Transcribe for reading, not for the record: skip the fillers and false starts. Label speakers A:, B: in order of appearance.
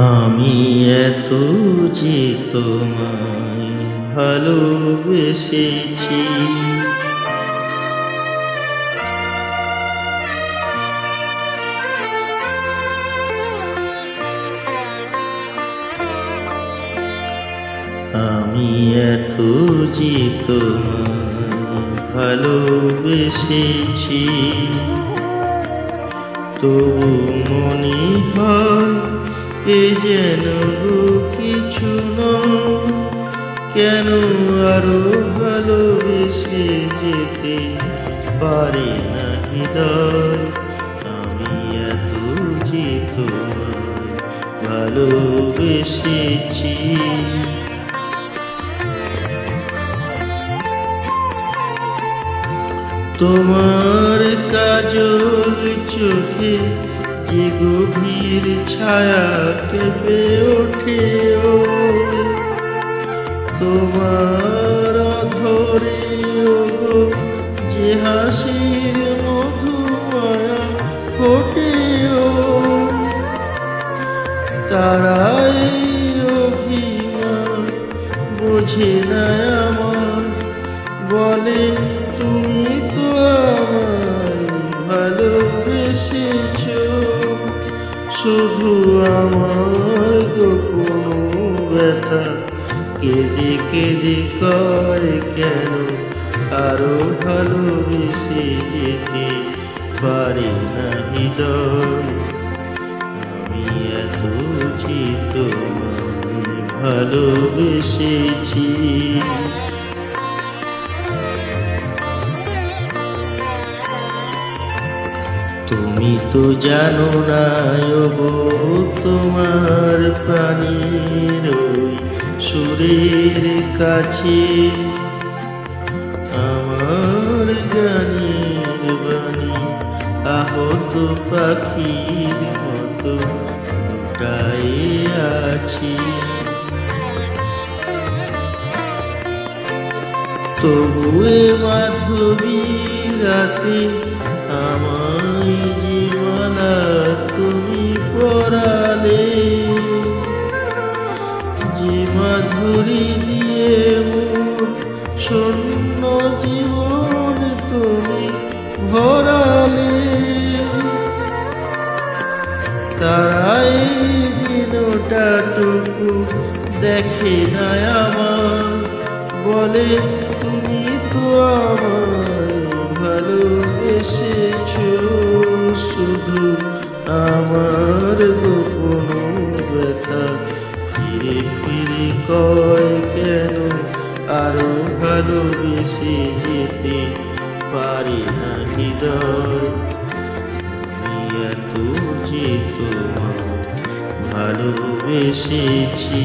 A: আমি এত যে তোমায় ভালোবেসেছি, আমি এত যে তোমায় ভালোবেসেছি, তবু মনে হয় এ যেন কিছু নয়। কেন আরো ভালোবেসে যেতে পারি না হৃদয়? আমি এত যে তোমায় ভালোবেসেছি। তোমার কাজল চোখে যে গভীর ছায়া কেঁপে ওঠে, তোমার ধরে যে হাসির মধুমায়া ফোটে, তারাই অভিমান বোঝে না আমার, বলে তুমি তো আমায় ভালোবেসেছ। শুধু আমার গোপন ব্যথা কেঁদে কেঁদে কয়, কেন আরো ভালোবেসে যেতে পারি না হৃদয়? আমি এত যে তোমায় ভালোবেসেছি। তুমি তো জানো না গো, তোমার প্রাণীর ওই সুরের কাছে আমার গানের বাণী আহত পাখির মতো লুটায়ে আছি। তবু এ মাধবী রাতে আমায় যে মালা তুমি পরালে, যে মাধুরী দিয়ে মোর শূন্য জীবন তুমি ভরালে, তারাই দিনটাটুকু দেখে না আমার, বলে তুমি তো আমায় ভালোবেসেছ। শুধু আমার গোপন ব্যথা ফিরে ফিরে কয়, কেন আরো ভালোবেসে যেতে পারি না হৃদয়? আমি এত যে তোমায় ভালোবেসেছি।